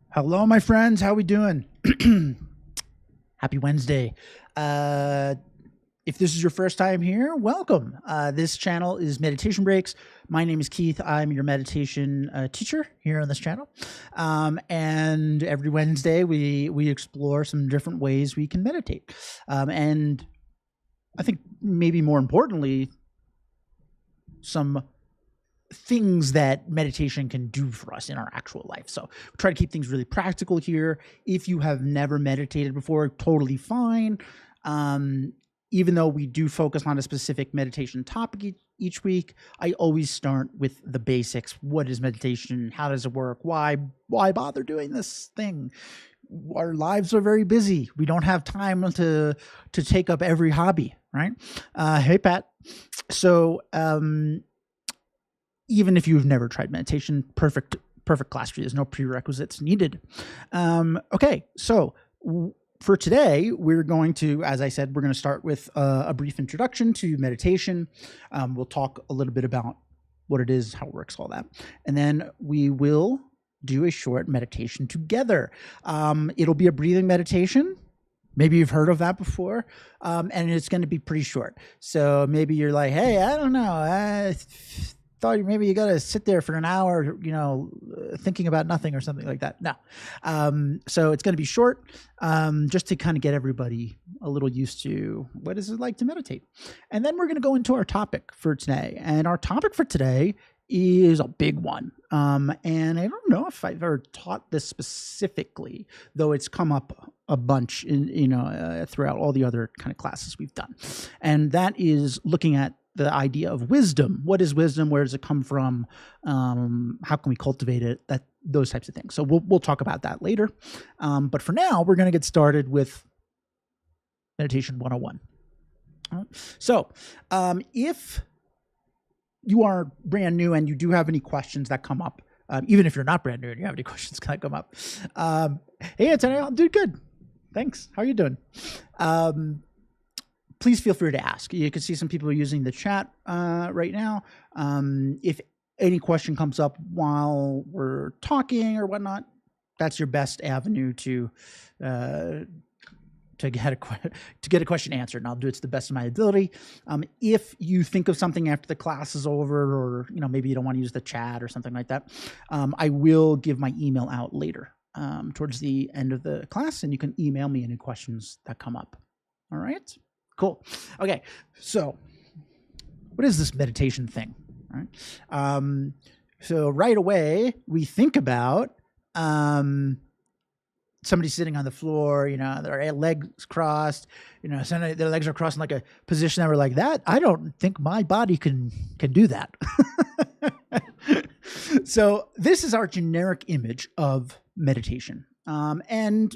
Hello, my friends. How we doing? Happy Wednesday. If this is your first time here, welcome. This channel is Meditation Breaks. My name is Keith. I'm your meditation teacher here on this channel. And every Wednesday, we explore some different ways we can meditate. And I think maybe more importantly, some things that meditation can do for us in our actual life. So we try to keep things really practical here. If you have never meditated before, totally fine. Even though we do focus on a specific meditation topic each week, I always start with the basics. What is meditation? How does it work? Why bother doing this thing? Our lives are very busy. We don't have time to take up every hobby, right? Hey, Pat. So, even if you've never tried meditation, perfect class for you. There's no prerequisites needed. Okay, so for today, we're going to, as I said, we're going to start with a brief introduction to meditation. We'll talk a little bit about what it is, how it works, all that. And then we will do a short meditation together. It'll be a breathing meditation. Maybe you've heard of that before, and it's going to be pretty short. So maybe you're like, hey, I don't know. I thought maybe you got to sit there for an hour, thinking about nothing or something like that. No. So it's going to be short, just to kind of get everybody a little used to what is it like to meditate. And then we're going to go into our topic for today. And our topic for today is a big one. And I don't know if I've ever taught this specifically, though it's come up a bunch throughout all the other kind of classes we've done. And that is looking at the idea of wisdom. What is wisdom? Where does it come from? How can we cultivate it? Those types of things. So we'll talk about that later. But for now, we're going to get started with Meditation 101. So if you are brand new and you do have any questions that come up, even if you're not brand new and you have any questions that come up, hey, Antonio, I'm doing good. Thanks. How are you doing? Please feel free to ask. You can see some people are using the chat right now. If any question comes up while we're talking or whatnot, that's your best avenue to get a question answered, and I'll do it to the best of my ability. If you think of something after the class is over, or maybe you don't want to use the chat or something like that, I will give my email out later towards the end of the class, and you can email me any questions that come up. All right. Cool. Okay, so what is this meditation thing? All right. So right away we think about somebody sitting on the floor, their legs crossed, their legs are crossed in like a position that we're like that. I don't think my body can do that. So this is our generic image of meditation, and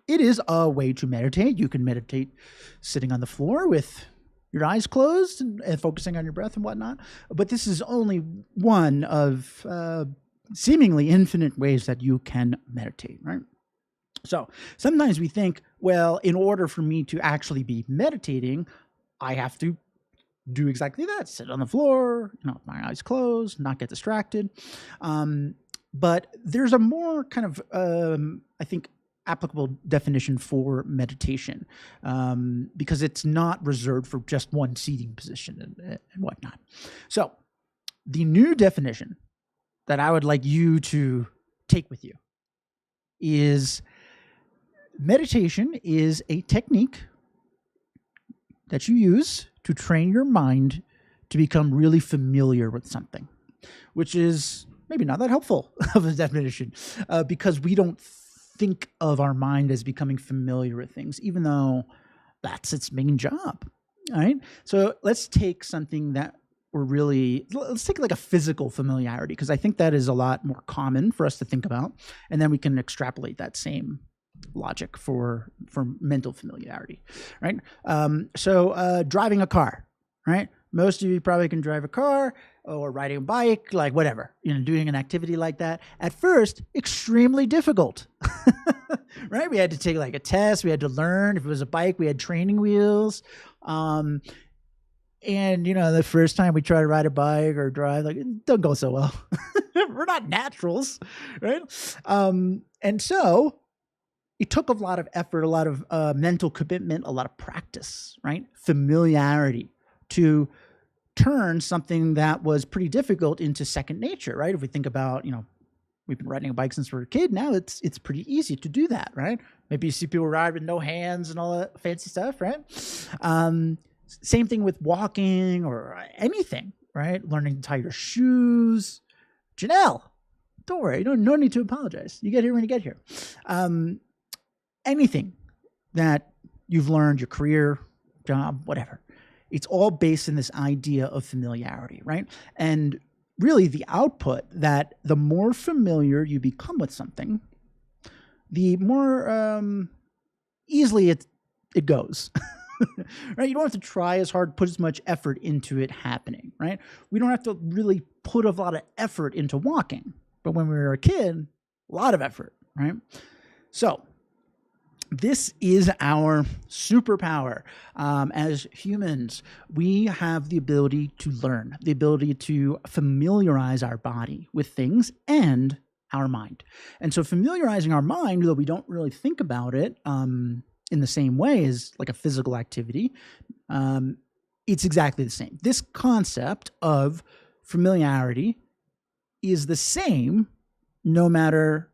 it is a way to meditate. You can meditate sitting on the floor with your eyes closed and focusing on your breath and whatnot. But this is only one of seemingly infinite ways that you can meditate, right? So sometimes we think, well, in order for me to actually be meditating, I have to do exactly that. Sit on the floor, my eyes closed, not get distracted. But there's a more kind of, I think, applicable definition for meditation, because it's not reserved for just one seating position and whatnot. So the new definition that I would like you to take with you is meditation is a technique that you use to train your mind to become really familiar with something, which is maybe not that helpful of a definition, because we don't think of our mind as becoming familiar with things, even though that's its main job. All right. So let's take something that let's take like a physical familiarity, because I think that is a lot more common for us to think about. And then we can extrapolate that same logic for mental familiarity, right? So driving a car, right? Most of you probably can drive a car or riding a bike, like whatever, doing an activity like that. At first, extremely difficult, right? We had to take like a test. We had to learn. If it was a bike, we had training wheels. And, the first time we try to ride a bike or drive, like, it don't go so well. We're not naturals, right? And so it took a lot of effort, a lot of mental commitment, a lot of practice, right? Familiarity to turn something that was pretty difficult into second nature, right? If we think about, we've been riding a bike since we're a kid. Now it's pretty easy to do that, right? Maybe you see people ride with no hands and all that fancy stuff, right? Same thing with walking or anything, right? Learning to tie your shoes. Janelle, don't worry. No need to apologize. You get here when you get here. Anything that you've learned, your career, job, whatever, it's all based in this idea of familiarity, right? And really the output that the more familiar you become with something, the more easily it goes. Right? You don't have to try as hard, put as much effort into it happening, right? We don't have to really put a lot of effort into walking. But when we were a kid, a lot of effort, right? So this is our superpower. As humans, we have the ability to learn, the ability to familiarize our body with things and our mind. And so familiarizing our mind, though we don't really think about it in the same way as like a physical activity, it's exactly the same. This concept of familiarity is the same no matter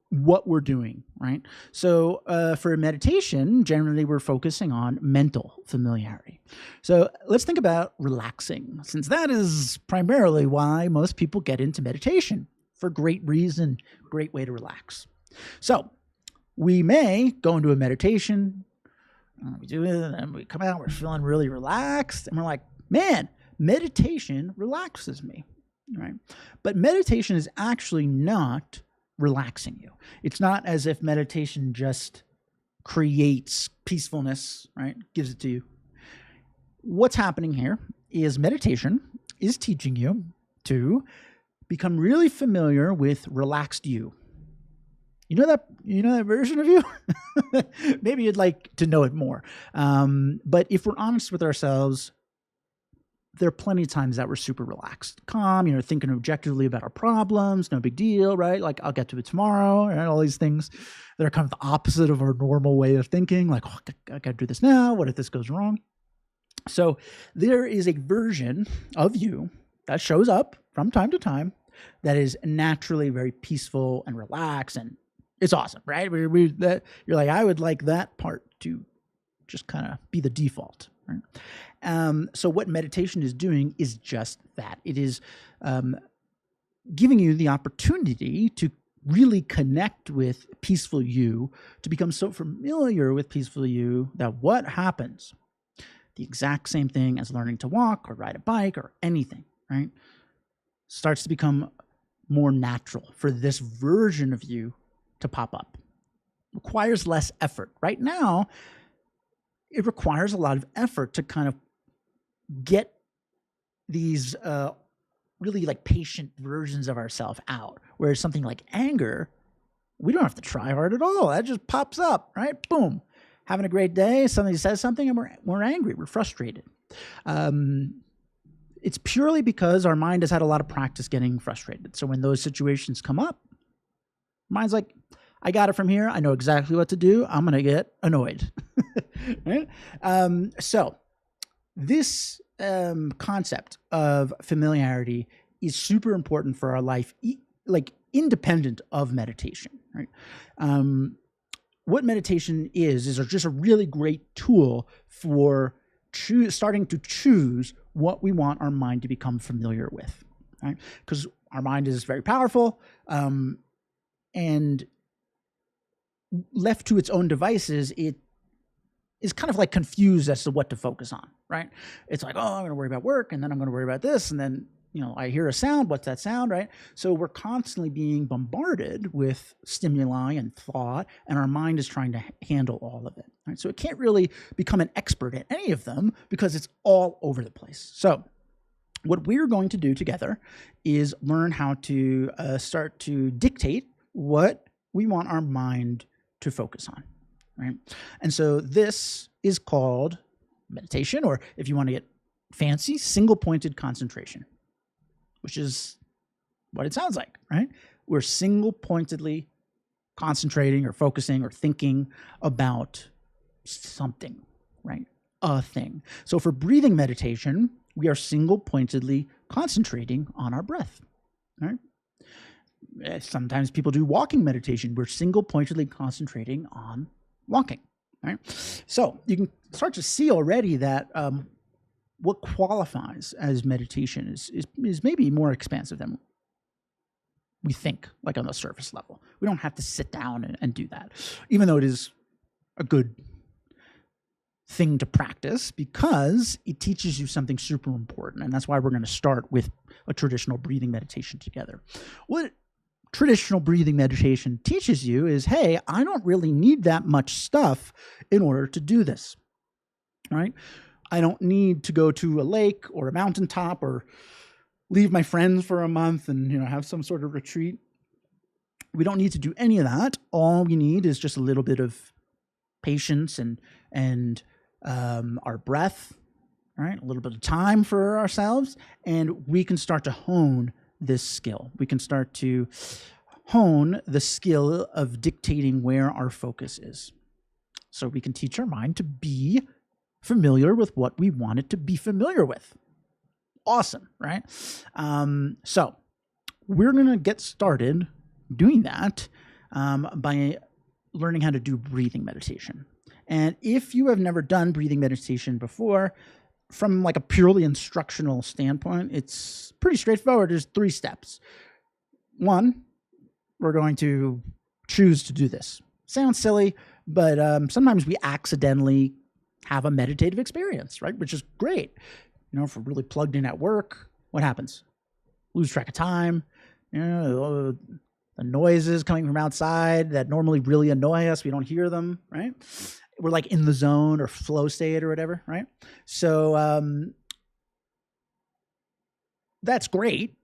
what we're doing, right? So for meditation, generally we're focusing on mental familiarity. So let's think about relaxing, since that is primarily why most people get into meditation, for great reason, great way to relax. So we may go into a meditation, we do it, and we come out, we're feeling really relaxed, and we're like, man, meditation relaxes me, right? But meditation is actually not relaxing you. It's not as if meditation just creates peacefulness, right? Gives it to you. What's happening here is meditation is teaching you to become really familiar with relaxed you. You know that version of you? Maybe you'd like to know it more. But if we're honest with ourselves, there are plenty of times that we're super relaxed, calm, thinking objectively about our problems, no big deal, right? Like, I'll get to it tomorrow, right? All these things that are kind of the opposite of our normal way of thinking, like, oh, I got to do this now. What if this goes wrong? So there is a version of you that shows up from time to time that is naturally very peaceful and relaxed, and it's awesome, right? You're like, I would like that part to just kind of be the default, right? So what meditation is doing is just that. It is giving you the opportunity to really connect with peaceful you, to become so familiar with peaceful you that what happens, the exact same thing as learning to walk or ride a bike or anything, right, starts to become more natural for this version of you to pop up. Requires less effort. Right now, it requires a lot of effort to kind of get these really like patient versions of ourselves out. Whereas something like anger, we don't have to try hard at all. That just pops up, right? Boom. Having a great day, somebody says something and we're angry, we're frustrated. It's purely because our mind has had a lot of practice getting frustrated. So when those situations come up, mind's like, I got it from here. I know exactly what to do. I'm going to get annoyed. Right? So this concept of familiarity is super important for our life, like independent of meditation, right? What meditation is just a really great tool for starting to choose what we want our mind to become familiar with, right? Because our mind is very powerful, and left to its own devices, it is kind of like confused as to what to focus on, right? It's like, oh, I'm going to worry about work, and then I'm going to worry about this, and then I hear a sound. What's that sound, right? So we're constantly being bombarded with stimuli and thought, and our mind is trying to handle all of it, right? So it can't really become an expert at any of them because it's all over the place. So what we're going to do together is learn how to start to dictate what we want our mind to focus on, right? And so this is called meditation, or if you want to get fancy single-pointed concentration, which is what it sounds like, right? We're single-pointedly concentrating or focusing or thinking about something, right? A thing. So for breathing meditation, we are single-pointedly concentrating on our breath, right? Sometimes people do walking meditation. We're single-pointedly concentrating on walking, right? So you can start to see already that what qualifies as meditation is maybe more expansive than we think, like on the surface level. We don't have to sit down and do that, even though it is a good thing to practice because it teaches you something super important. And that's why we're going to start with a traditional breathing meditation together. What traditional breathing meditation teaches you is, hey, I don't really need that much stuff in order to do this, right? I don't need to go to a lake or a mountaintop or leave my friends for a month and have some sort of retreat. We don't need to do any of that. All we need is just a little bit of patience and our breath, right? A little bit of time for ourselves, and we can start to hone this skill. We can start to hone the skill of dictating where our focus is. So we can teach our mind to be familiar with what we want it to be familiar with. Awesome, right? So we're going to get started doing that by learning how to do breathing meditation. And if you have never done breathing meditation before, from like a purely instructional standpoint, it's pretty straightforward. There's 3 steps. 1, we're going to choose to do this. Sounds silly, but sometimes we accidentally have a meditative experience, right? Which is great. If we're really plugged in at work, what happens? Lose track of time. The noises coming from outside that normally really annoy us, we don't hear them, right? We're like in the zone or flow state or whatever, right? So that's great.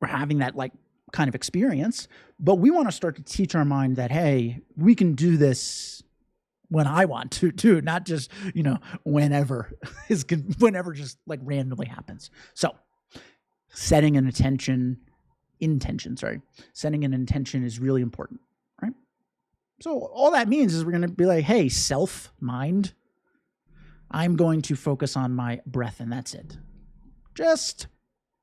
We're having that like kind of experience, but we want to start to teach our mind that, hey, we can do this when I want to too, not just, whenever whenever just like randomly happens. So setting an intention is really important, right? So all that means is we're going to be like, hey, self, mind, I'm going to focus on my breath and that's it. Just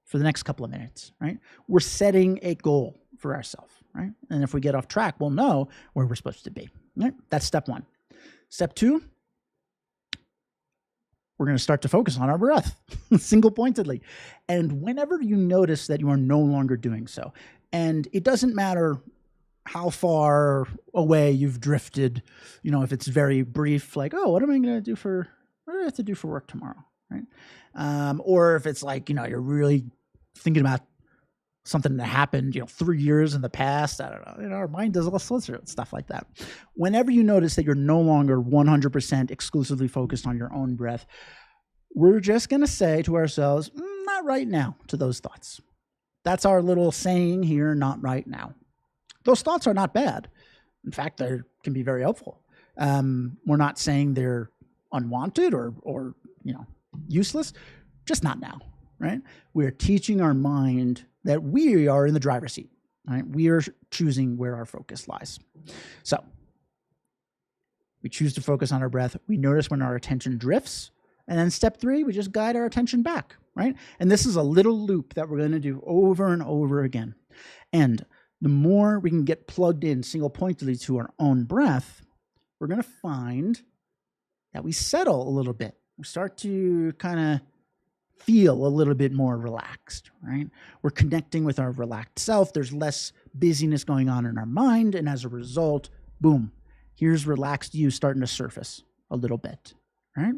for the next couple of minutes, right? We're setting a goal for ourselves, right? And if we get off track, we'll know where we're supposed to be, right? That's step 1. Step 2, we're going to start to focus on our breath single-pointedly. And whenever you notice that you are no longer doing so, and it doesn't matter how far away you've drifted, if it's very brief, like, oh, what do I have to do for work tomorrow, right? Or if it's like, you're really thinking about something that happened, 3 years in the past. I don't know. Our mind does all sorts of stuff like that. Whenever you notice that you're no longer 100% exclusively focused on your own breath, we're just going to say to ourselves, not right now, to those thoughts. That's our little saying here, not right now. Those thoughts are not bad. In fact, they can be very helpful. We're not saying they're unwanted or useless, just not now, right? We're teaching our mind that we are in the driver's seat, right? We are choosing where our focus lies. So we choose to focus on our breath. We notice when our attention drifts. And then step 3, we just guide our attention back, right? And this is a little loop that we're going to do over and over again. And the more we can get plugged in single-pointedly to our own breath, we're going to find that we settle a little bit. We start to kind of feel a little bit more relaxed, right? We're connecting with our relaxed self. There's less busyness going on in our mind. And as a result, boom, here's relaxed you starting to surface a little bit, right?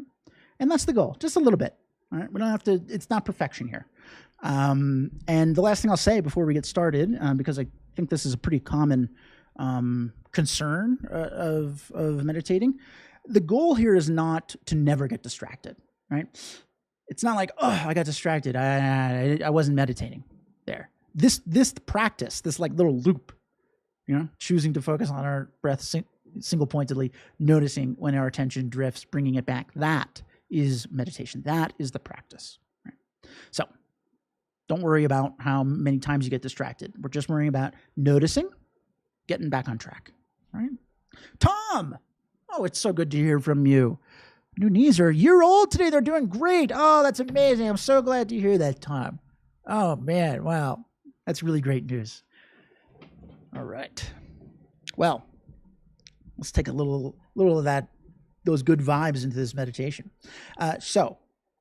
And that's the goal, just a little bit, all right? We don't have to, it's not perfection here. And the last thing I'll say before we get started, because I think this is a pretty common concern of meditating, the goal here is not to never get distracted, right? It's not like, oh, I got distracted. I wasn't meditating there. This practice, this like little loop, choosing to focus on our breath single-pointedly, noticing when our attention drifts, bringing it back. That is meditation. That is the practice. Right? So don't worry about how many times you get distracted. We're just worrying about noticing, getting back on track. Right? Tom! Oh, it's so good to hear from you. New knees are a year old today. They're doing great. Oh, that's amazing. I'm so glad to hear that, Tom. Oh, man. Wow. That's really great news. All right. Well, let's take a little of those good vibes into this meditation. So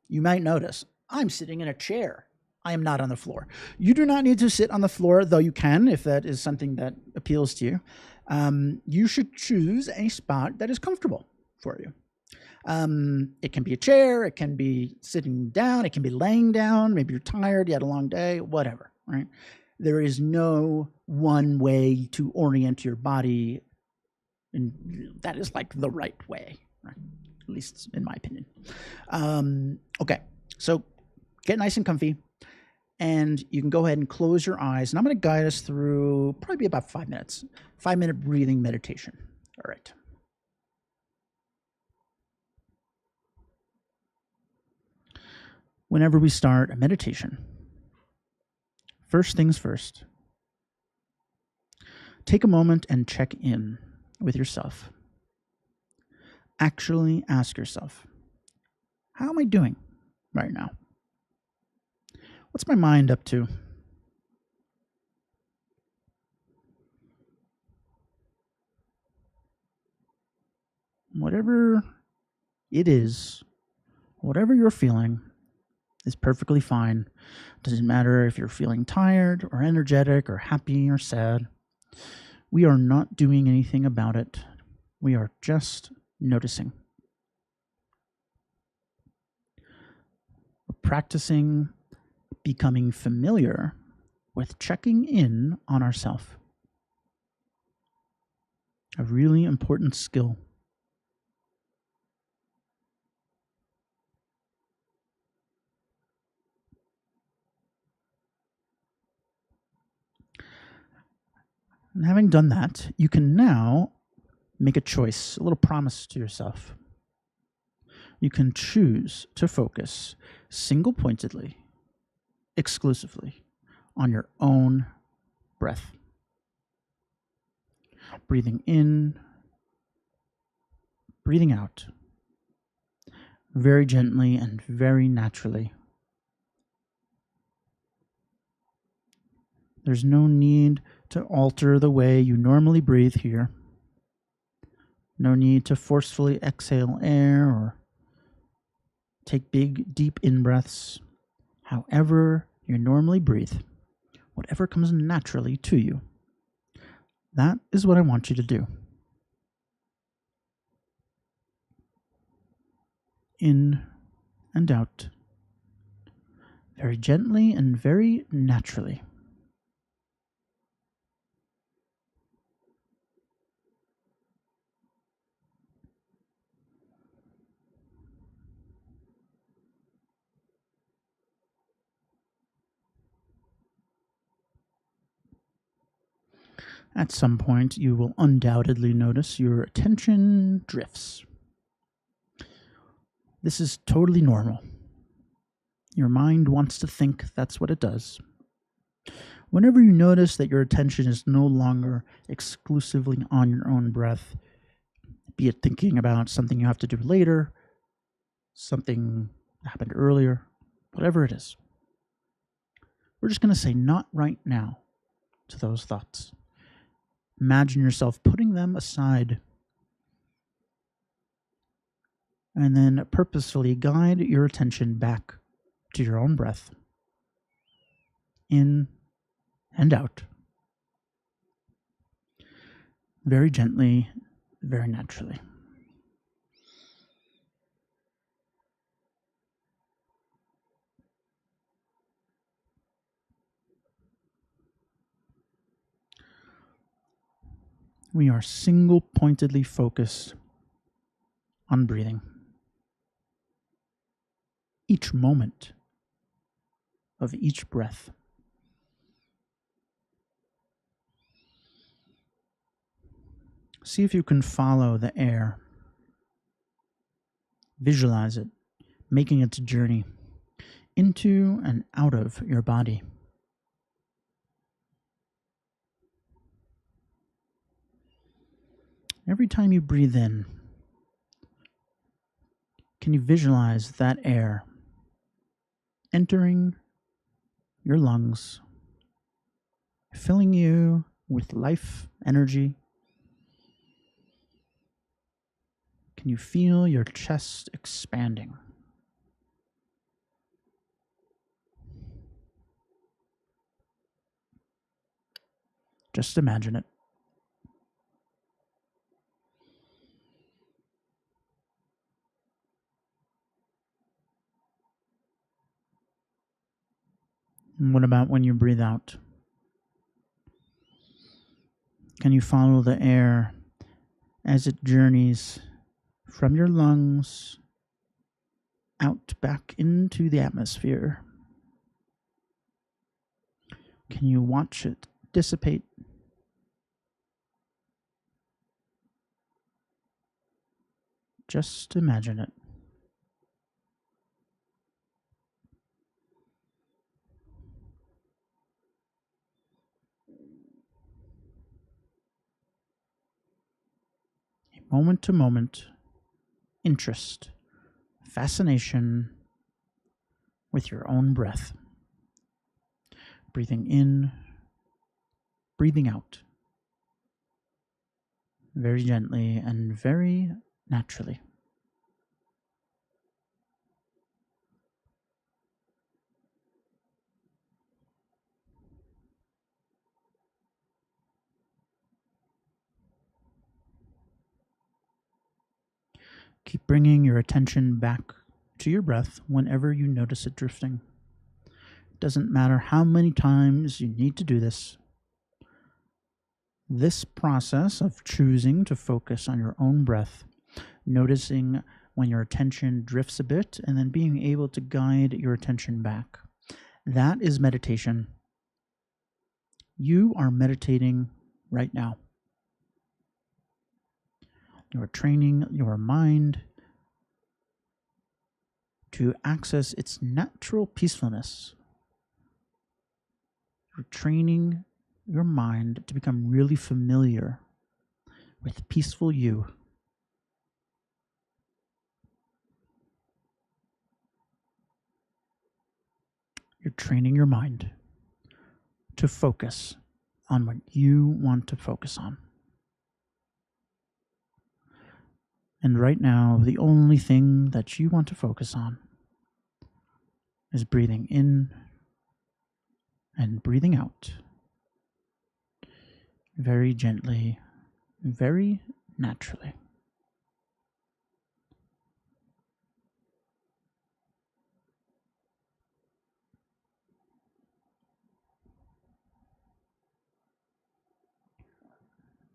you might notice I'm sitting in a chair. I am not on the floor. You do not need to sit on the floor, though you can if that is something that appeals to you. You should choose a spot that is comfortable for you. It can be a chair, it can be sitting down, it can be laying down. Maybe you're tired, you had a long day, whatever, right? There is no one way to orient your body, and that is like the right way, right? At least in my opinion. Okay, so get nice and comfy, and you can go ahead and close your eyes, and I'm going to guide us through probably about 5 minutes, 5-minute breathing meditation. All right. Whenever we start a meditation, first things first, take a moment and check in with yourself. Actually ask yourself, how am I doing right now? What's my mind up to? Whatever it is, whatever you're feeling, is perfectly fine. Doesn't matter if you're feeling tired or energetic or happy or sad. We are not doing anything about it. We are just noticing. We're practicing becoming familiar with checking in on ourselves. A really important skill. And having done that, you can now make a choice, a little promise to yourself. You can choose to focus single-pointedly, exclusively on your own breath. Breathing in, breathing out, very gently and very naturally. There's no need to alter the way you normally breathe here. No need to forcefully exhale air or take big, deep in-breaths. However you normally breathe, whatever comes naturally to you, that is what I want you to do. In and out, very gently and very naturally. At some point, you will undoubtedly notice your attention drifts. This is totally normal. Your mind wants to think that's what it does. Whenever you notice that your attention is no longer exclusively on your own breath, be it thinking about something you have to do later, something that happened earlier, whatever it is, we're just going to say not right now to those thoughts. Imagine yourself putting them aside and then purposefully guide your attention back to your own breath, in and out, very gently, very naturally. We are single-pointedly focused on breathing. Each moment of each breath. See if you can follow the air. Visualize it making its journey into and out of your body. Every time you breathe in, can you visualize that air entering your lungs, filling you with life, energy? Can you feel your chest expanding? Just imagine it. And what about when you breathe out? Can you follow the air as it journeys from your lungs out back into the atmosphere? Can you watch it dissipate? Just imagine it. A moment to moment interest, fascination with your own breath. Breathing in, breathing out. Very gently and very naturally. Keep bringing your attention back to your breath whenever you notice it drifting. It doesn't matter how many times you need to do this. This process of choosing to focus on your own breath, noticing when your attention drifts a bit, and then being able to guide your attention back. That is meditation. You are meditating right now. You are training your mind to access its natural peacefulness. You're training your mind to become really familiar with peaceful you. You're training your mind to focus on what you want to focus on. And right now, the only thing that you want to focus on is breathing in and breathing out. Very gently, very naturally.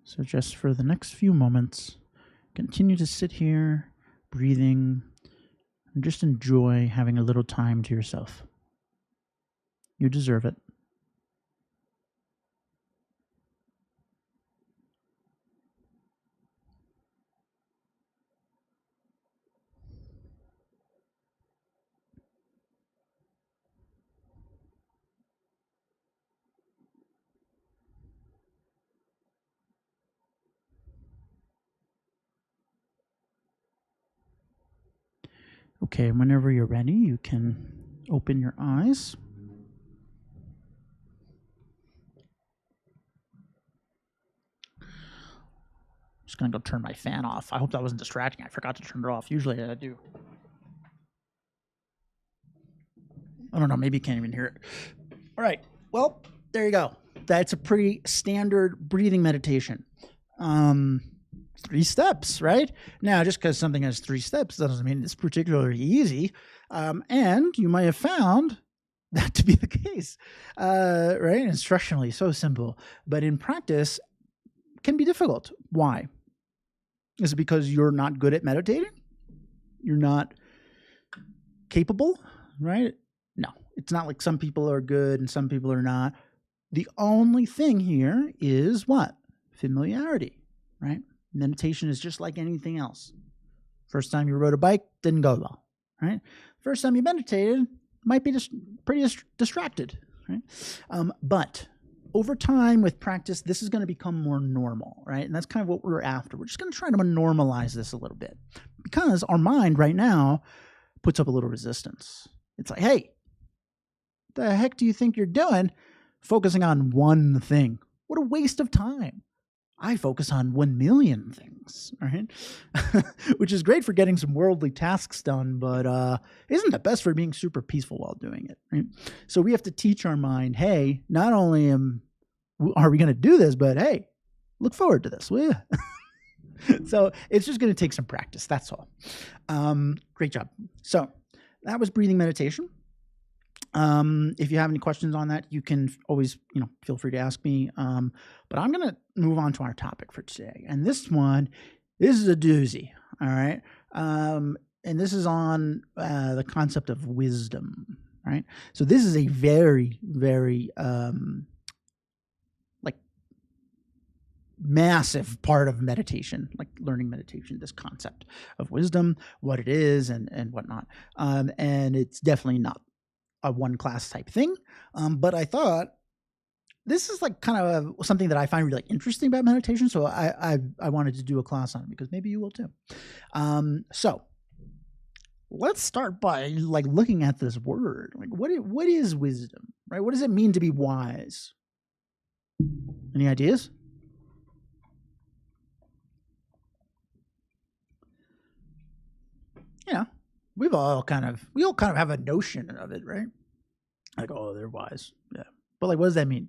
So just for the next few moments, continue to sit here, breathing, and just enjoy having a little time to yourself. You deserve it. Okay, whenever you're ready, you can open your eyes. I'm just going to go turn my fan off. I hope that wasn't distracting. I forgot to turn it off. Usually I do. I don't know. Maybe you can't even hear it. All right. Well, there you go. That's a pretty standard breathing meditation. 3 steps, right? Now, just because something has 3 steps doesn't mean it's particularly easy. And you might have found that to be the case, right? Instructionally, so simple. But in practice, can be difficult. Why? Is it because you're not good at meditating? You're not capable, right? No, it's not like some people are good and some people are not. The only thing here is what? Familiarity, right? Meditation is just like anything else. First time you rode a bike, didn't go well. right? First time you meditated, might be just pretty distracted, right? But over time with practice, this is going to become more normal, right? And that's kind of what we're after. We're just going to try to normalize this a little bit because our mind right now puts up a little resistance. It's like, hey, the heck do you think you're doing focusing on one thing? What a waste of time. I focus on 1 million things, right? Which is great for getting some worldly tasks done, but isn't the best for being super peaceful while doing it, right? So we have to teach our mind, hey, not only are we going to do this, but hey, look forward to this, will you? So it's just going to take some practice. That's all. Great job. So that was breathing meditation. If you have any questions on that, you can always, feel free to ask me. But I'm going to move on to our topic for today. And this is a doozy. All right. And this is on the concept of wisdom, right? So this is a very, very, massive part of meditation, like learning meditation, this concept of wisdom, what it is and whatnot. And it's definitely not a one class type thing. But I thought this is like kind of something that I find really interesting about meditation. So I wanted to do a class on it because maybe you will too. So let's start by like looking at this word. Like what is wisdom, right? What does it mean to be wise? Any ideas? We all kind of have a notion of it, right? Like, oh, they're wise. Yeah. But like, what does that mean?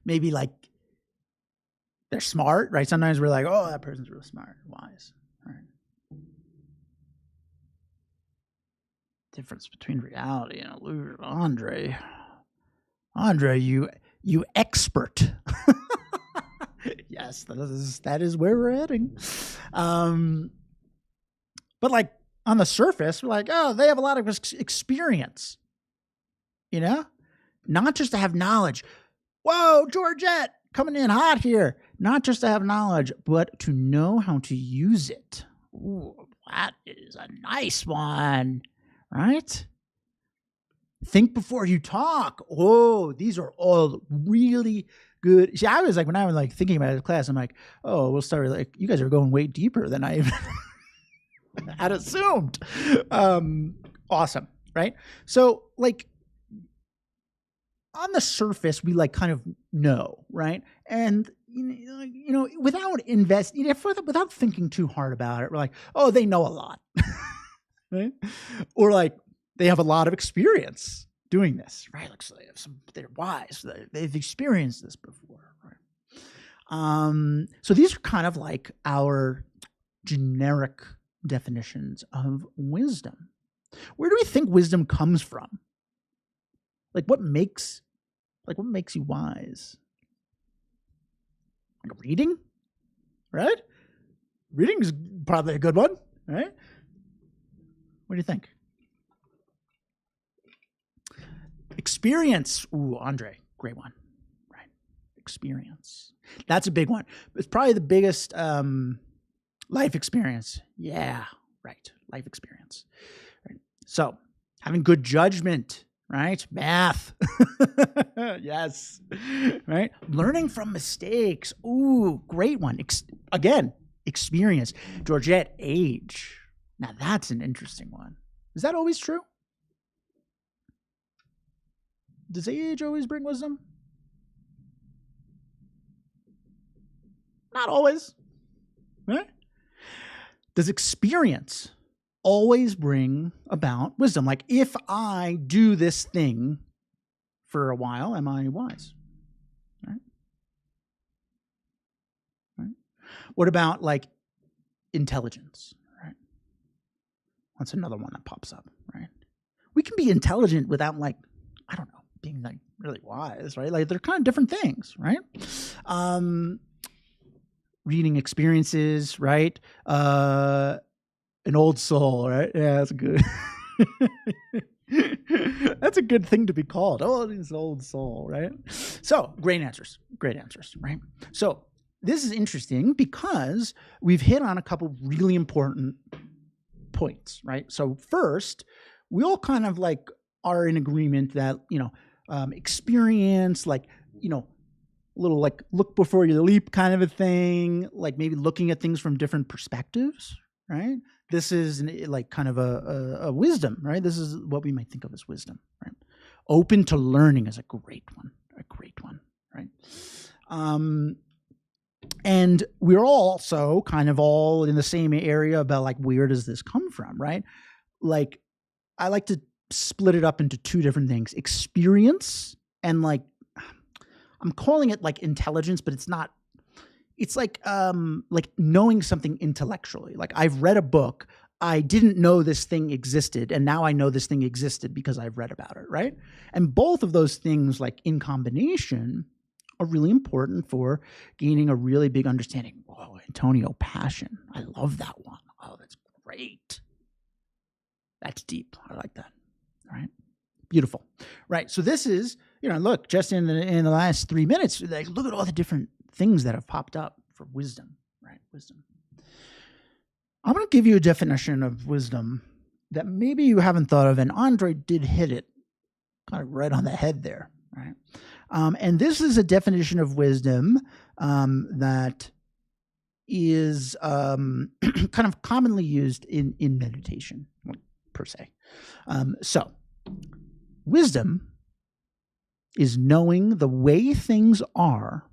Maybe like they're smart, right? Sometimes we're like, oh, that person's real smart, wise, right? Difference between reality and illusion. Andre, you expert. Yes, that is where we're heading. But like on the surface, we're like, oh, they have a lot of experience, not just to have knowledge. Whoa, Georgette, coming in hot here. Not just to have knowledge, but to know how to use it. Ooh, that is a nice one, right? Think before you talk. Oh, these are all really good. See, I was like, when I was like thinking about it class, I'm like, oh, we'll start like, you guys are going way deeper than I even had assumed. Awesome, right? So like on the surface, we like kind of know, right? And without without thinking too hard about it, we're like, oh, they know a lot, right? Or like they have a lot of experience doing this, right? Like so they're wise, they've experienced this before, right? So these are kind of like our generic definitions of wisdom. Where do we think wisdom comes from? Like what makes you wise? Like reading, right? Reading is probably a good one, right? What do you think? Experience. Ooh, Andre, great one, right? Experience. That's a big one. It's probably the biggest life experience. Yeah, right. Life experience. Right. So having good judgment, right? Math. Yes. Right. Learning from mistakes. Ooh, great one. Again, experience. Georgette, age. Now that's an interesting one. Is that always true? Does age always bring wisdom? Not always. Right? Does experience always bring about wisdom? Like if I do this thing for a while, am I wise? Right? Right? What about like intelligence? Right? That's another one that pops up, right? We can be intelligent without like, I don't know, being like really wise, right? Like they're kind of different things, right? Reading experiences, right? An old soul, right? Yeah, that's good. That's a good thing to be called. Oh, this old soul, right? So great answers, right? So this is interesting because we've hit on a couple really important points, right? So first, we all kind of like are in agreement that, experience, like, a little like look before you leap kind of a thing, like maybe looking at things from different perspectives, right? This is like kind of a wisdom, right? This is what we might think of as wisdom, right? Open to learning is a great one, right? And we're also kind of all in the same area about like, where does this come from, right? Like, I like to split it up into two different things: experience and like, I'm calling it like intelligence, but it's not. It's like knowing something intellectually. Like, I've read a book, I didn't know this thing existed, and now I know this thing existed because I've read about it, right? And both of those things, like in combination, are really important for gaining a really big understanding. Whoa, Antonio, passion. I love that one. Oh, that's great. That's deep. I like that. All right. Beautiful. Right. So this is, look, just in the last 3 minutes, like, look at all the different things that have popped up for wisdom, right? Wisdom. I'm going to give you a definition of wisdom that maybe you haven't thought of, and Andre did hit it kind of right on the head there, right? And this is a definition of wisdom that is kind of commonly used in meditation, per se. So, wisdom is knowing the way things are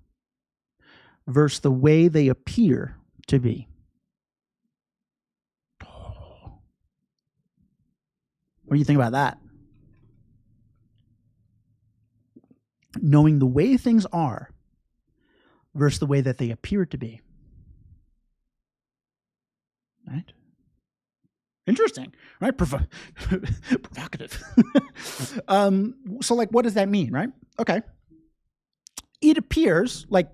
versus the way they appear to be. What do you think about that? Knowing the way things are versus the way that they appear to be. Right? Interesting, right? Provocative. So, like, what does that mean, right? Okay. It appears like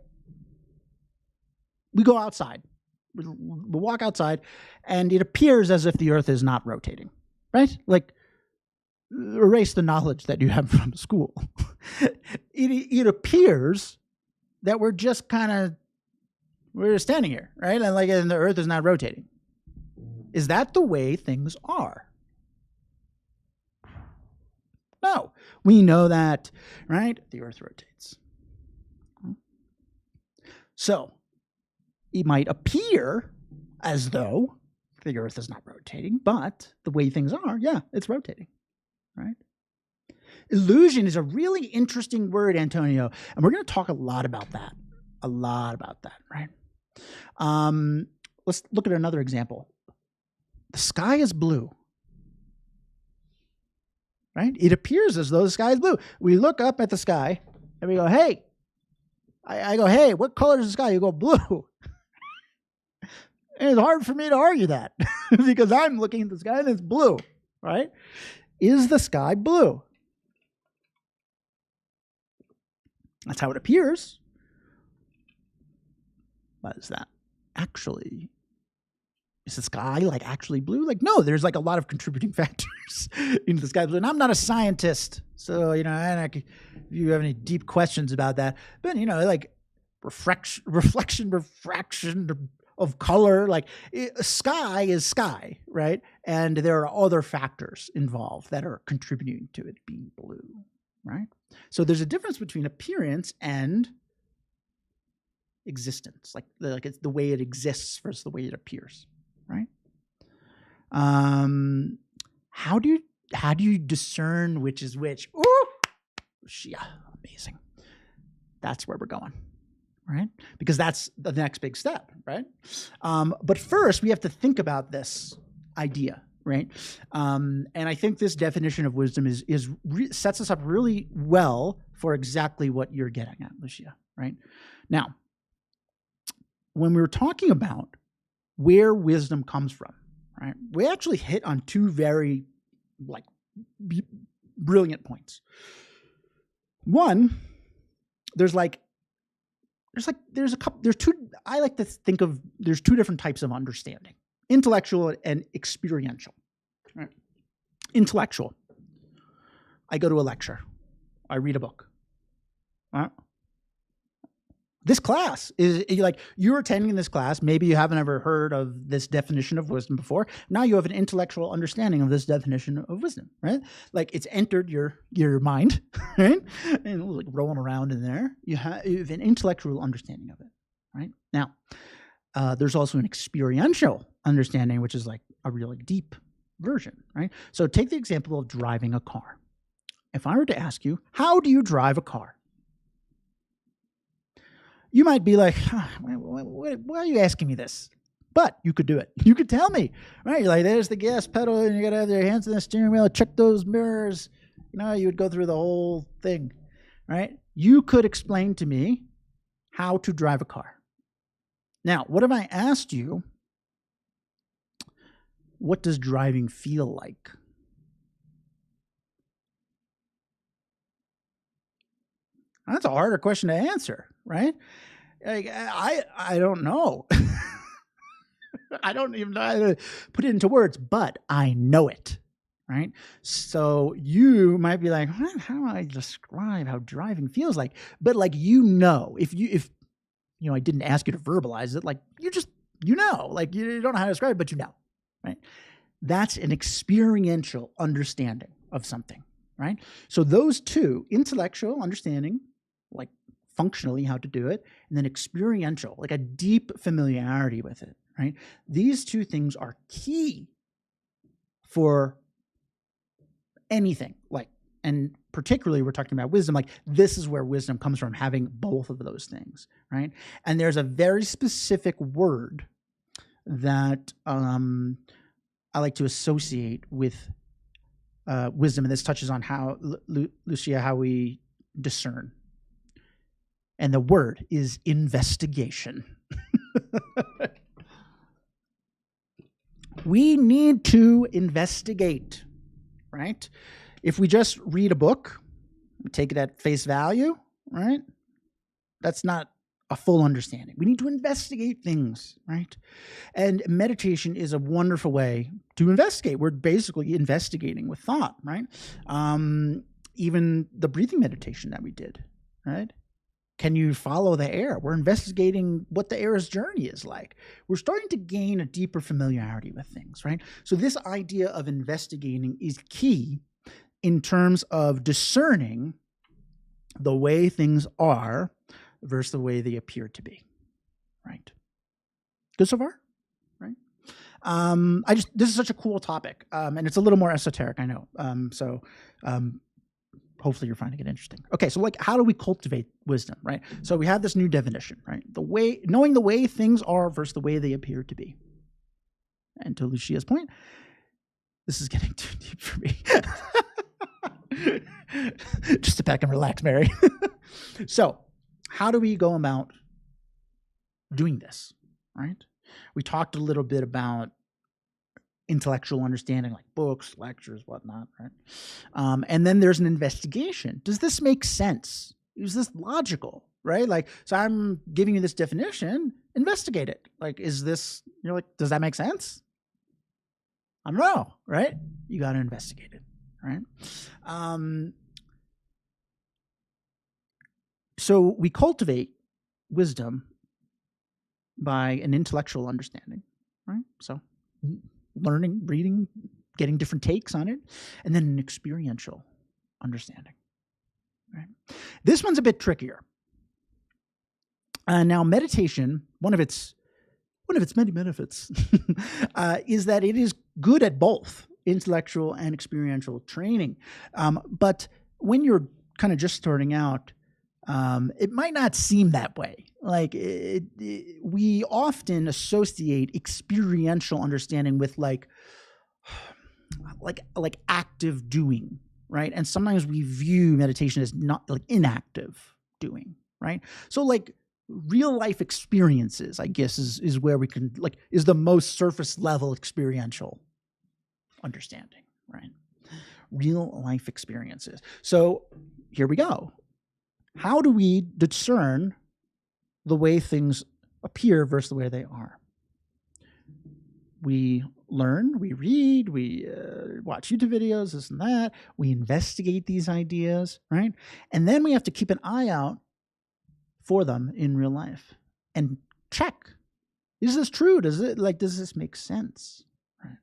we go outside, we walk outside, and it appears as if the earth is not rotating, right? Like, erase the knowledge that you have from school. It appears that we're just we're standing here, right? And the earth is not rotating. Is that the way things are? No. We know that, right? The earth rotates. So, it might appear as though the earth is not rotating, but the way things are, yeah, it's rotating, right? Illusion is a really interesting word, Antonio, and we're going to talk a lot about that, right? Let's look at another example. The sky is blue, right? It appears as though the sky is blue. We look up at the sky and we go, hey, I go, hey, what color is the sky? You go, blue. And it's hard for me to argue that because I'm looking at the sky and it's blue, right? Is the sky blue? That's how it appears. But is that actually, is the sky like actually blue? Like, no, there's like a lot of contributing factors into the sky blue. And I'm not a scientist, so, if you have any deep questions about that, but, like reflection, refraction of color, like sky is sky, right? And there are other factors involved that are contributing to it being blue, right? So there's a difference between appearance and existence, like it's the way it exists versus the way it appears, right? How do you discern which is which? Ooh, yeah, amazing. That's where we're going, right? Because that's the next big step, right? But first, we have to think about this idea, right? And I think this definition of wisdom sets us up really well for exactly what you're getting at, Lucia, right? Now, when we were talking about where wisdom comes from, right, we actually hit on two very brilliant points. One, there's two. I like to think of there's two different types of understanding: intellectual and experiential. Right? Intellectual. I go to a lecture. I read a book. Right? this class is like you're attending this class. Maybe you haven't ever heard of this definition of wisdom before. Now you have an intellectual understanding of this definition of wisdom, right? Like it's entered your mind, right? And like rolling around in there. You have an intellectual understanding of it, right? Now, there's also an experiential understanding, which is like a really deep version, right? So take the example of driving a car. If I were to ask you, how do you drive a car? You might be like, why are you asking me this? But you could do it. You could tell me, right? You're like, there's the gas pedal, and you got to have your hands on the steering wheel, check those mirrors. You know, you would go through the whole thing, right? You could explain to me how to drive a car. Now, what if I asked you, what does driving feel like? That's a harder question to answer, right? Like, I don't know. I don't even know how to put it into words, but I know it, right? So you might be like, how do I describe how driving feels like? But like, if I didn't ask you to verbalize it, like like you don't know how to describe it, but you know, right? That's an experiential understanding of something, right? So those two, intellectual understanding, like functionally how to do it, and then experiential, like a deep familiarity with it, right? These two things are key for anything, like, and particularly we're talking about wisdom, like this is where wisdom comes from, having both of those things, right? And there's a very specific word that I like to associate with wisdom, and this touches on how, Lucia, how we discern. And the word is investigation. We need to investigate, right? If we just read a book, take it at face value, right? That's not a full understanding. We need to investigate things, right? And meditation is a wonderful way to investigate. We're basically investigating with thought, right? Even the breathing meditation that we did, right? Can you follow the air? We're investigating what the air's journey is like. We're starting to gain a deeper familiarity with things, right? So this idea of investigating is key in terms of discerning the way things are versus the way they appear to be, right? Good so far, right? This is such a cool topic, and it's a little more esoteric, I know. Hopefully you're finding it interesting. Okay, so like, how do we cultivate wisdom, right? So we have this new definition, right? Knowing the way things are versus the way they appear to be. And to Lucia's point, this is getting too deep for me. Just sit back and relax, Mary. So, how do we go about doing this, right? We talked a little bit about intellectual understanding, like books, lectures, whatnot, right? And then there's an investigation. Does this make sense? Is this logical, right? Like, so I'm giving you this definition, investigate it. Like, you're like, does that make sense? I don't know, right? You got to investigate it, right? So we cultivate wisdom by an intellectual understanding, right? So learning, reading, getting different takes on it, and then an experiential understanding, right? This one's a bit trickier. Now, meditation, one of its many benefits is that it is good at both intellectual and experiential training. But when you're kind of just starting out, it might not seem that way. Like we often associate experiential understanding with like active doing, right? And sometimes we view meditation as not like inactive doing, right? So like real life experiences, I guess, is where we can is the most surface level experiential understanding, right? Real life experiences. So here we go. How do we discern the way things appear versus the way they are? We learn, we read, we watch YouTube videos, this and that. We investigate these ideas, right? And then we have to keep an eye out for them in real life and check. Is this true? Does this make sense? Right.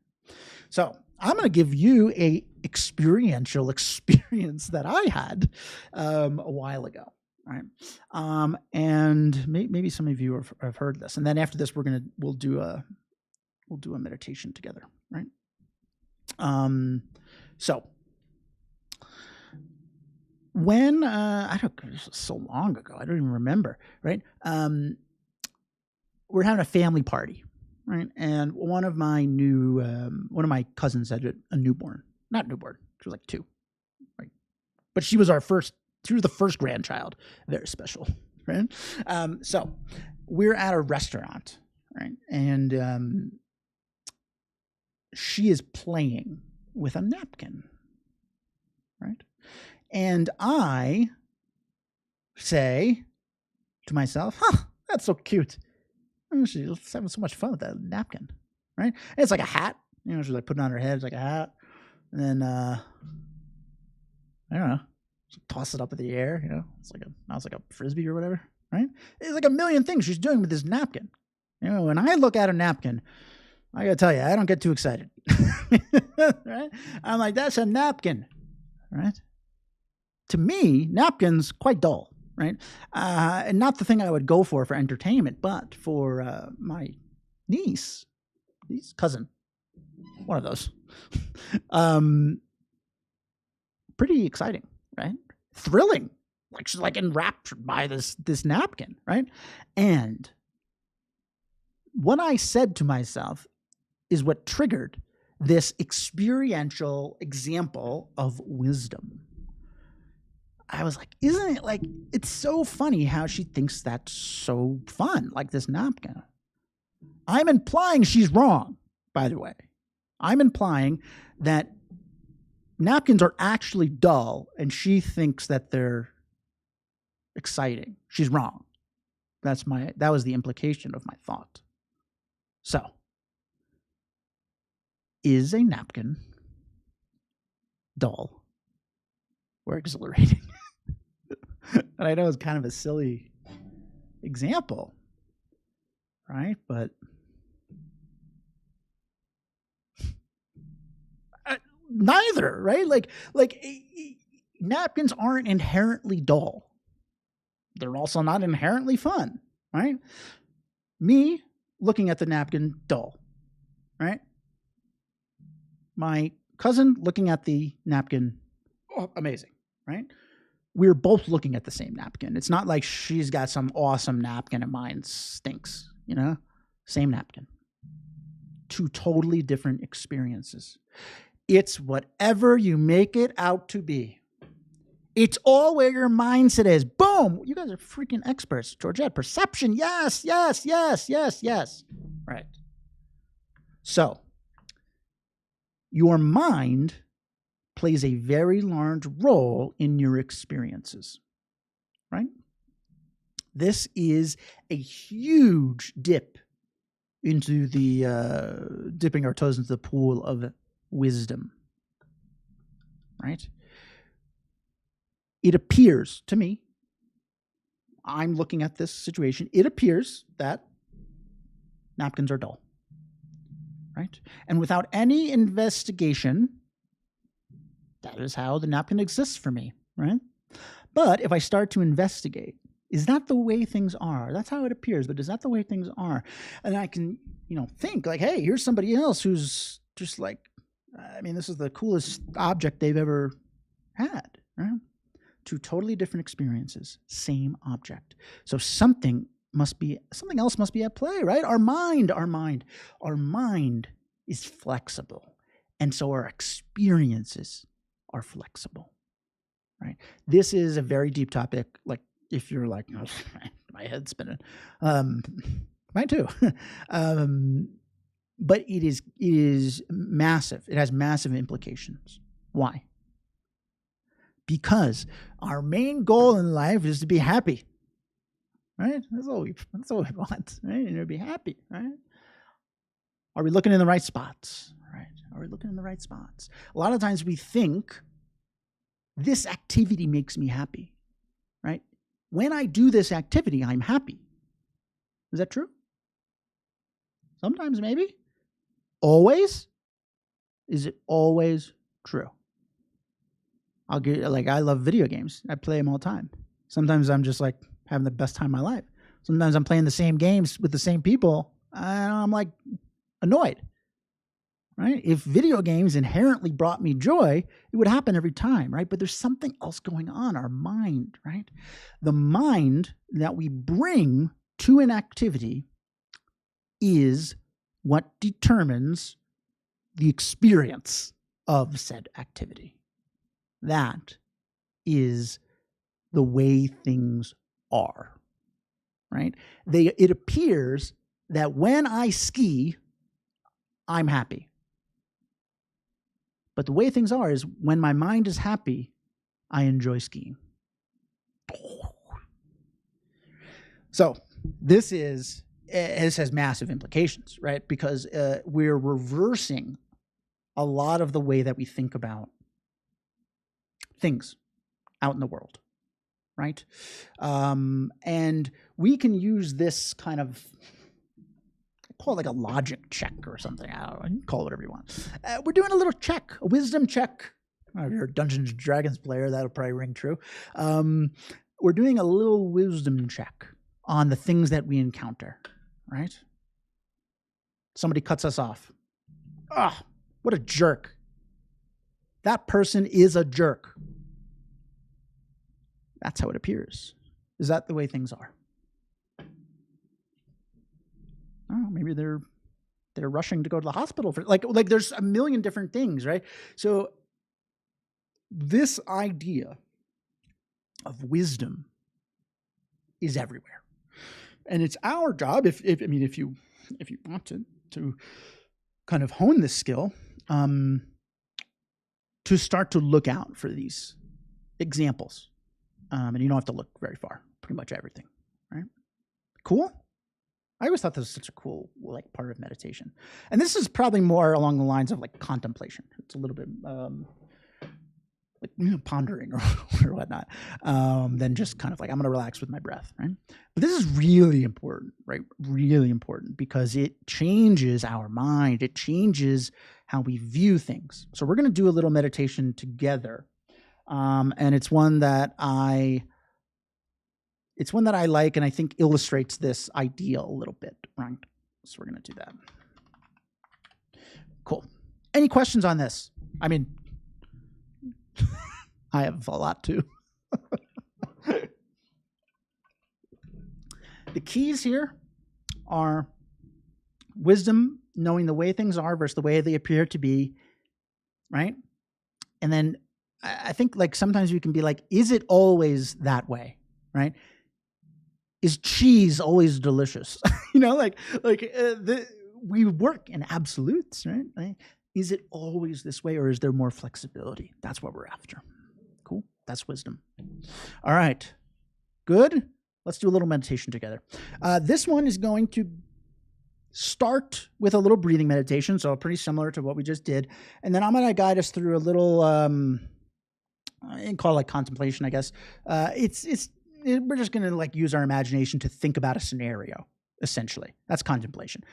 So I'm going to give you a experiential experience that I had a while ago. Right. And maybe some of you have heard this. And then after this, we'll do a meditation together. Right. So when I don't, this was so long ago, I don't even remember. Right. We're having a family party, right? And one of my cousins had a newborn. Not newborn. She was like 2, right? But she was the first grandchild. Very special, right? So we're at a restaurant, right? And she is playing with a napkin, right? And I say to myself, that's so cute. She's having so much fun with that napkin, right? And it's like a hat. She's like putting it on her head. It's like a hat. And then, I don't know, toss it up in the air. It's like a Frisbee or whatever, right? It's like a million things she's doing with this napkin. When I look at a napkin, I got to tell you, I don't get too excited, right? I'm like, that's a napkin, right? To me, napkins quite dull. Right. And not the thing I would go for entertainment, but for my niece, cousin, one of those. Pretty exciting, right? Thrilling. Like she's like enraptured by this napkin, right? And what I said to myself is what triggered this experiential example of wisdom. I was like, isn't it like, it's so funny how she thinks that's so fun, like this napkin. I'm implying she's wrong, by the way. I'm implying that napkins are actually dull and she thinks that they're exciting. She's wrong. That was the implication of my thought. So, is a napkin dull or exhilarating? And I know it's kind of a silly example, right? But neither, right? Like napkins aren't inherently dull. They're also not inherently fun, right? Me looking at the napkin, dull, right? My cousin looking at the napkin, amazing, right? We're both looking at the same napkin. It's not like she's got some awesome napkin and mine stinks, Same napkin. 2 totally different experiences. It's whatever you make it out to be. It's all where your mindset is. Boom! You guys are freaking experts. Georgette, perception. Yes. Right. So, your mind plays a very large role in your experiences, right? This is a huge dip into the dipping our toes into the pool of wisdom, right? It appears to me, I'm looking at this situation, it appears that napkins are dull, right? And without any investigation, that is how the napkin exists for me, right? But if I start to investigate, is that the way things are? That's how it appears, but is that the way things are? And I can, think like, hey, here's somebody else who's just like, this is the coolest object they've ever had, right? 2 totally different experiences, same object. So something else must be at play, right? Our mind is flexible. And so our experiences are flexible, right? This is a very deep topic. Like if you're like, oh, my head's spinning, mine too. But it is massive. It has massive implications. Why? Because our main goal in life is to be happy, right? That's all we want, right? And to be happy, right? Are we looking in the right spots, right? Are we looking in the right spots? A lot of times we think this activity makes me happy, right? when I do this activity, I'm happy. Is that true? Sometimes, maybe. Always? Is it always true? I love video games. I play them all the time. Sometimes I'm just like having the best time of my life. Sometimes I'm playing the same games with the same people and I'm like annoyed, right? If video games inherently brought me joy, it would happen every time, right? But there's something else going on, our mind, right? The mind that we bring to an activity is what determines the experience of said activity. That is the way things are, right? It appears that when I ski, I'm happy. But the way things are is when my mind is happy, I enjoy skiing. So this has massive implications, right? Because we're reversing a lot of the way that we think about things out in the world, right? And we can use this kind of, call it like a logic check or something. I don't know, you can call it whatever you want. We're doing a little check, a wisdom check. If you're a Dungeons and Dragons player, that'll probably ring true. We're doing a little wisdom check on the things that we encounter, right? Somebody cuts us off. Ah, what a jerk. That person is a jerk. That's how it appears. Is that the way things are? Oh, maybe they're rushing to go to the hospital for like there's a million different things, right? So this idea of wisdom is everywhere. And it's our job if you want to kind of hone this skill, to start to look out for these examples. And you don't have to look very far, pretty much everything, right? Cool? I always thought this was such a cool part of meditation. And this is probably more along the lines of like contemplation. It's a little bit pondering or whatnot, than just kind of like, I'm going to relax with my breath, right? But this is really important, right? Really important because it changes our mind. It changes how we view things. So we're going to do a little meditation together. And it's one that I like and I think illustrates this idea a little bit, right? So we're going to do that. Cool. Any questions on this? I mean, I have a lot too. The keys here are wisdom, knowing the way things are versus the way they appear to be, right? And then I think like sometimes we can be like, is it always that way, right? Is cheese always delicious? We work in absolutes, right? Is it always this way or is there more flexibility? That's what we're after. Cool. That's wisdom. All right. Good. Let's do a little meditation together. This one is going to start with a little breathing meditation, so pretty similar to what we just did. And then I'm going to guide us through a little, call it like contemplation, I guess. We're just going to like use our imagination to think about a scenario, essentially. That's contemplation.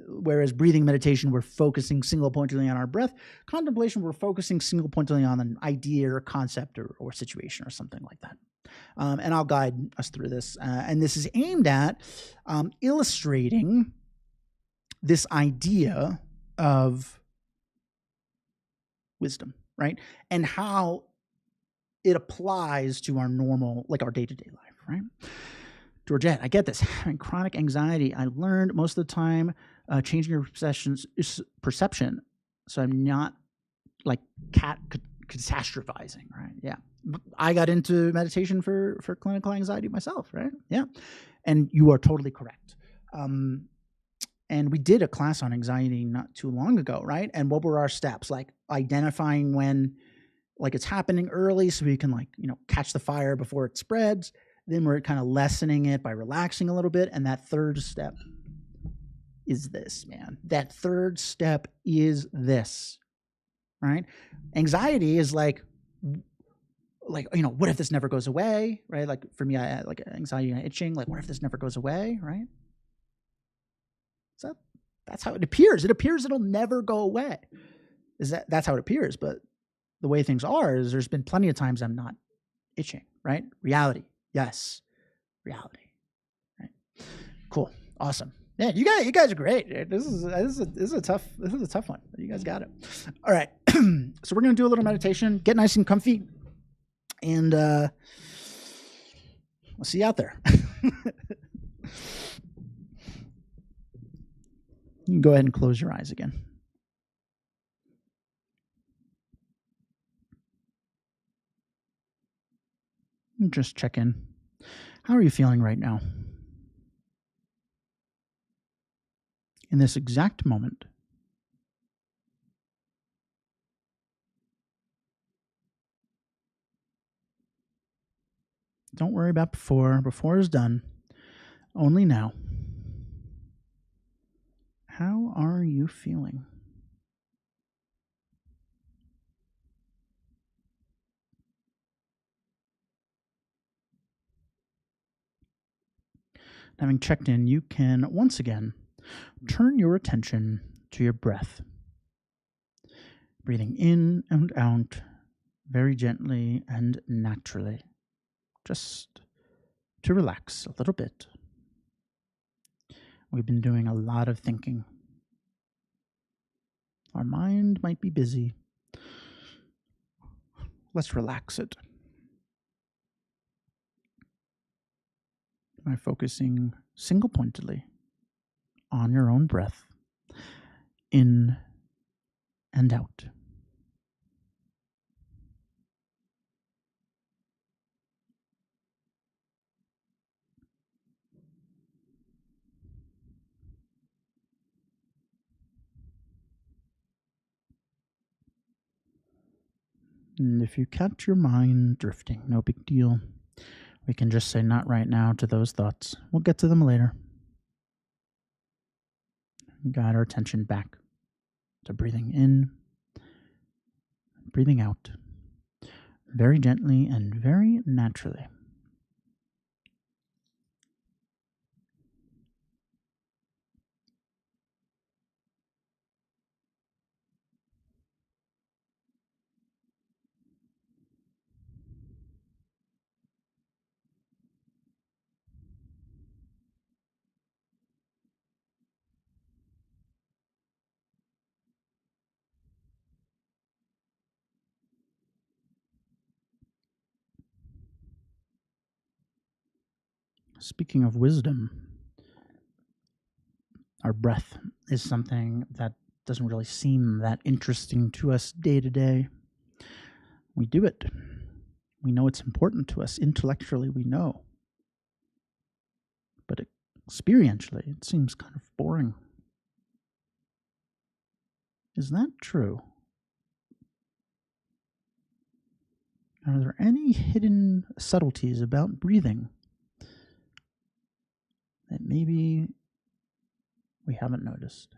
Whereas breathing meditation, we're focusing single pointedly on our breath. Contemplation, we're focusing single pointedly on an idea or concept or situation or something like that. And I'll guide us through this. And this is aimed at illustrating this idea of wisdom, right? And how it applies to our normal, like our day-to-day life, right? Georgette, I get this. Having chronic anxiety, I learned most of the time changing your perception so I'm not like catastrophizing, right? Yeah. I got into meditation for clinical anxiety myself, right? Yeah. And you are totally correct. And we did a class on anxiety not too long ago, right? And what were our steps? Like identifying when like it's happening early so we can like, catch the fire before it spreads. Then we're kind of lessening it by relaxing a little bit. And that third step is this, man. That third step is this, right? Anxiety is like like, what if this never goes away, right? Like for me, I like anxiety and itching. Like, what if this never goes away, right? So that's how it appears. It appears it'll never go away. That's how it appears. But the way things are is there's been plenty of times I'm not itching, right? Reality. Yes. Reality. Right. Cool. Awesome. Yeah, you guys are great. This is a tough one. You guys got it. All right. So we're gonna do a little meditation. Get nice and comfy, and we'll see you out there. You can go ahead and close your eyes again. And just check in. How are you feeling right now? In this exact moment. Don't worry about before. Before is done. Only now. How are you feeling? Having checked in, you can once again turn your attention to your breath. Breathing in and out very gently and naturally. Just to relax a little bit. We've been doing a lot of thinking. Our mind might be busy. Let's relax it by focusing single-pointedly on your own breath, in and out. And if you catch your mind drifting, no big deal. We can just say not right now to those thoughts. We'll get to them later. Guide our attention back to breathing in, breathing out, very gently and very naturally. Speaking of wisdom, our breath is something that doesn't really seem that interesting to us day to day. We do it. We know it's important to us. Intellectually, we know. But experientially, it seems kind of boring. Is that true? Are there any hidden subtleties about breathing that maybe we haven't noticed?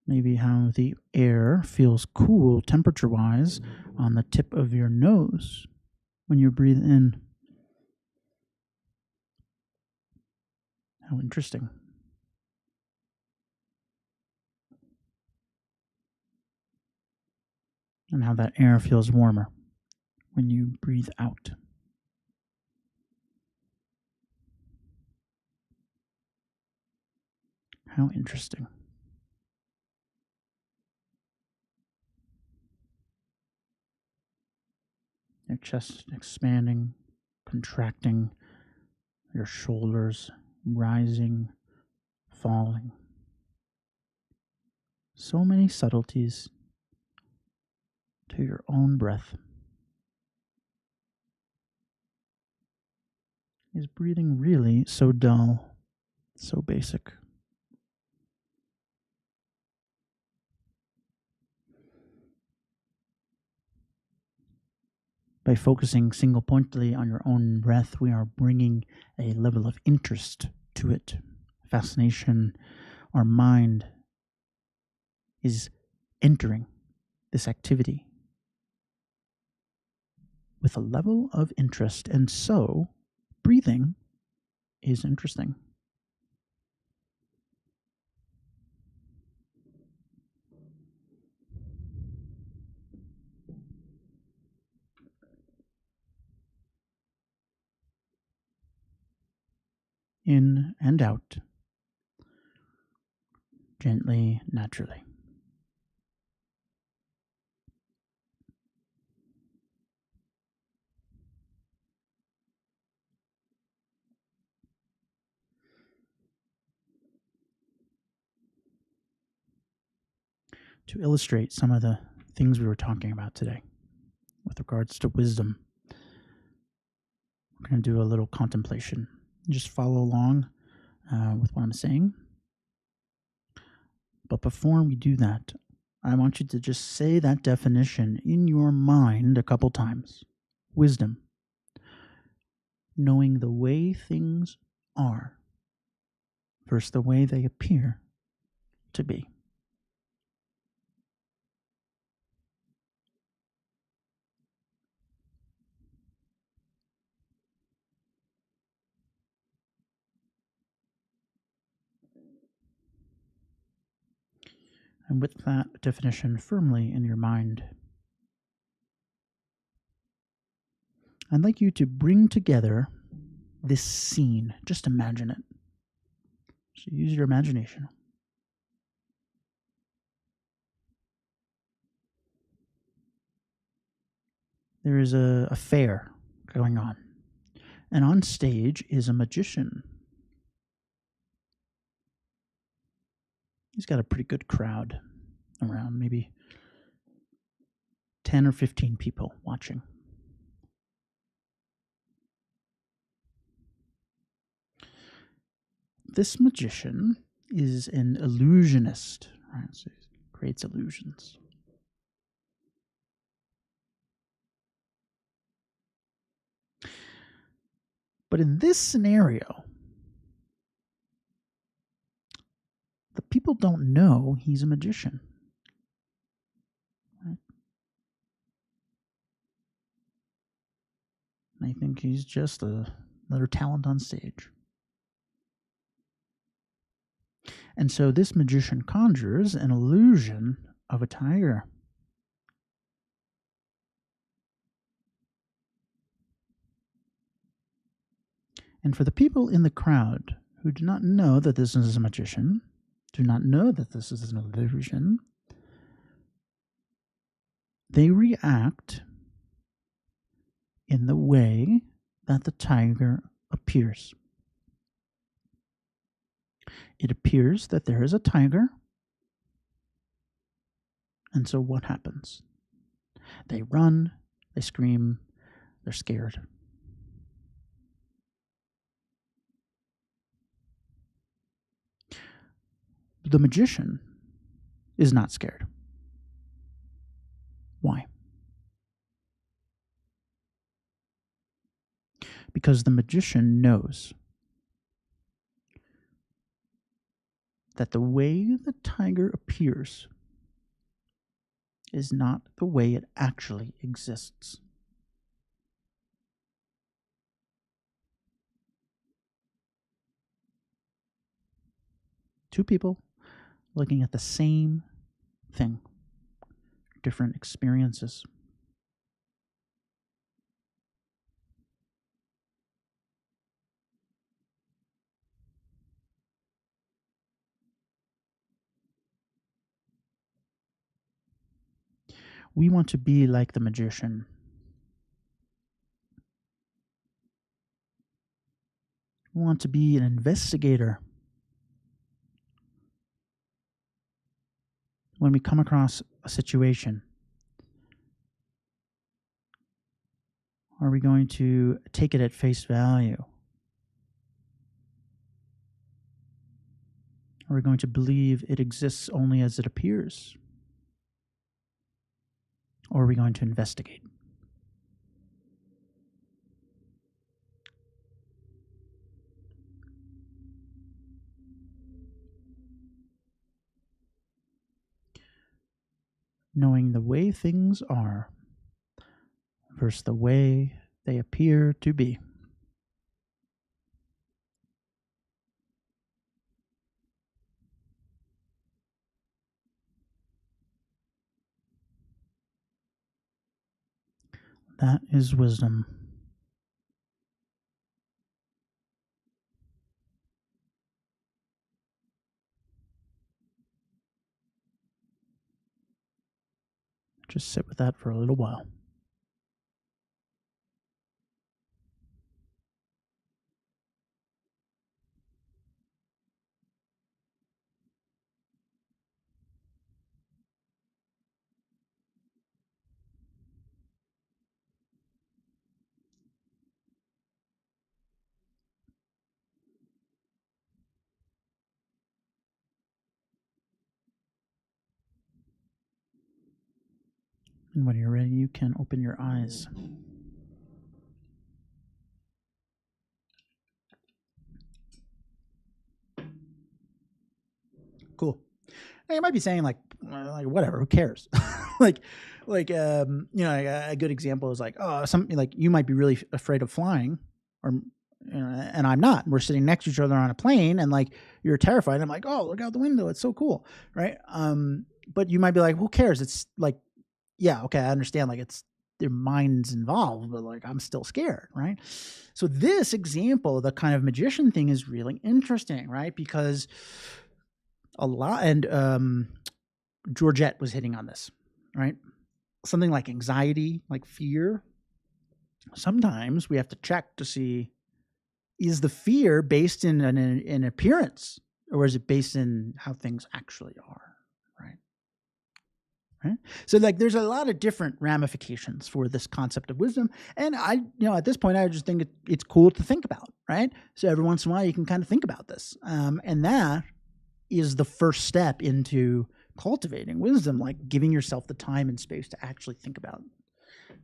Maybe how the air feels cool temperature-wise on the tip of your nose when you breathe in. How interesting. And how that air feels warmer when you breathe out. How interesting. Your chest expanding, contracting, your shoulders rising, falling. So many subtleties to your own breath. Is breathing really so dull, so basic? By focusing single-pointedly on your own breath, we are bringing a level of interest to it, fascination. Our mind is entering this activity with a level of interest. And so, breathing is interesting. In and out, gently, naturally. To illustrate some of the things we were talking about today with regards to wisdom, we're going to do a little contemplation. Just follow along with what I'm saying. But before we do that, I want you to just say that definition in your mind a couple times. Wisdom. Knowing the way things are versus the way they appear to be. And with that definition firmly in your mind, I'd like you to bring together this scene. Just imagine it. So use your imagination. There is a fair going on, and on stage is a magician. He's got a pretty good crowd around, maybe 10 or 15 people watching. This magician is an illusionist, right? So he creates illusions. But in this scenario, the people don't know he's a magician. Right? They think he's just another talent on stage. And so this magician conjures an illusion of a tiger. And for the people in the crowd who do not know that this is a magician, do not know that this is an illusion, they react in the way that the tiger appears. It appears that there is a tiger, and so what happens? They run, they scream, they're scared. The magician is not scared. Why? Because the magician knows that the way the tiger appears is not the way it actually exists. Two people looking at the same thing, different experiences. We want to be like the magician. We want to be an investigator. When we come across a situation, are we going to take it at face value? Are we going to believe it exists only as it appears? Or are we going to investigate? knowing the way things are versus the way they appear to be. That is wisdom. Just sit with that for a little while. And when you're ready, you can open your eyes. Cool. Now, you might be saying like whatever, who cares? like a good example is like, oh, something like you might be really afraid of flying, or and I'm not. We're sitting next to each other on a plane, and like you're terrified. I'm like, oh, look out the window, it's so cool, right? But you might be like, who cares? It's like, yeah, okay, I understand. Like it's their mind's involved, but like I'm still scared, right? So this example, the kind of magician thing, is really interesting, right? Because a lot, and Georgette was hitting on this, right? Something like anxiety, like fear. Sometimes we have to check to see, is the fear based in an appearance, or is it based in how things actually are, right? Right. So like there's a lot of different ramifications for this concept of wisdom. And at this point, I just think it's cool to think about, right? So every once in a while you can kind of think about this. And that is the first step into cultivating wisdom, like giving yourself the time and space to actually think about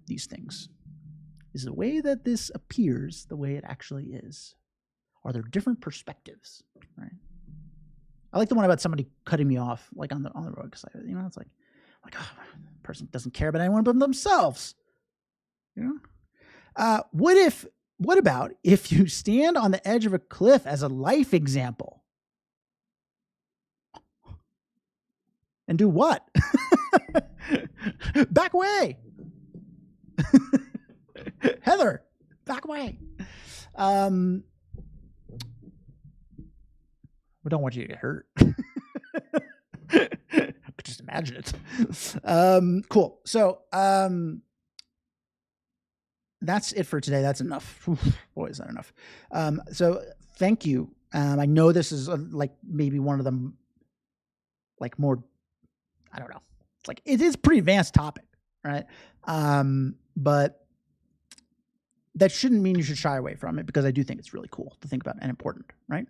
these things. Is the way that this appears the way it actually is? Are there different perspectives, right? I like the one about somebody cutting me off, like on the road, because it's like, oh, the person doesn't care about anyone but themselves. What about if you stand on the edge of a cliff as a life example? And do what? Back away. Heather, back away. We don't want you to get hurt. Just imagine it. Cool. So that's it for today. That's enough. Boy, is that enough. So thank you. I know this is like maybe one of them, like more, I don't know. It's like it is a pretty advanced topic, right? But that shouldn't mean you should shy away from it, because I do think it's really cool to think about and important, right?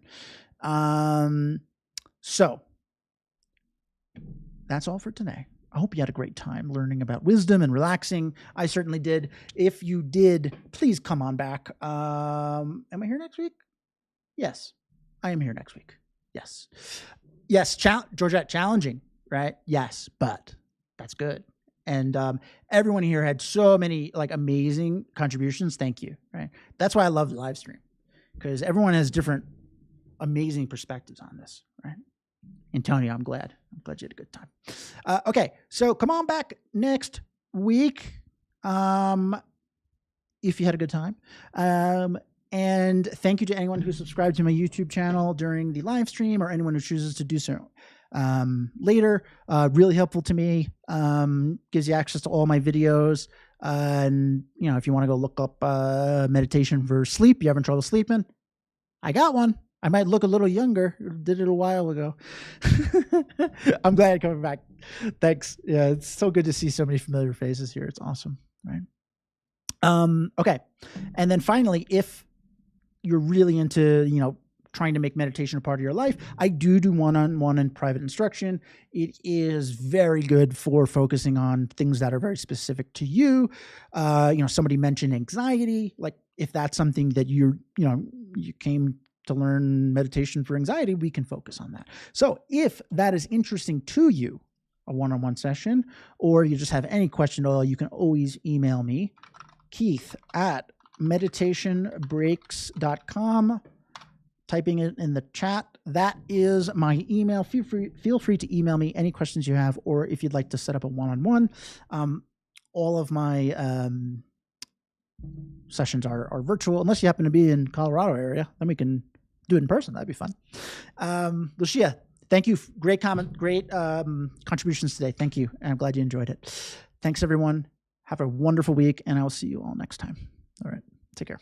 So that's all for today. I hope you had a great time learning about wisdom and relaxing. I certainly did. If you did, please come on back. Am I here next week? Yes, I am here next week. Yes. Georgette, challenging, right? Yes, but that's good. And everyone here had so many like amazing contributions. Thank you. Right. That's why I love the live stream, because everyone has different amazing perspectives on this. Right. Antonio, I'm glad you had a good time. Okay. So come on back next week. If you had a good time. And thank you to anyone who subscribed to my YouTube channel during the live stream, or anyone who chooses to do so later. Really helpful to me. Gives you access to all my videos. And if you want to go look up meditation for sleep, you having trouble sleeping, I got one. I might look a little younger. Did it a while ago. I'm glad you're coming back. Thanks. Yeah, it's so good to see so many familiar faces here. It's awesome. Right. Okay. And then finally, if you're really into, trying to make meditation a part of your life, I do one-on-one and private instruction. It is very good for focusing on things that are very specific to you. Somebody mentioned anxiety. Like if that's something that you came to learn meditation for anxiety, we can focus on that. So if that is interesting to you, a one-on-one session, or you just have any question at all, you can always email me, keith@meditationbreaks.com. Typing it in the chat. That is my email. Feel free to email me any questions you have, or if you'd like to set up a one-on-one. All of my sessions are virtual, unless you happen to be in Colorado area. Then we can do it in person. That'd be fun. Lucia, thank you. Great comment. Great contributions today. Thank you. And I'm glad you enjoyed it. Thanks, everyone. Have a wonderful week, and I will see you all next time. All right. Take care.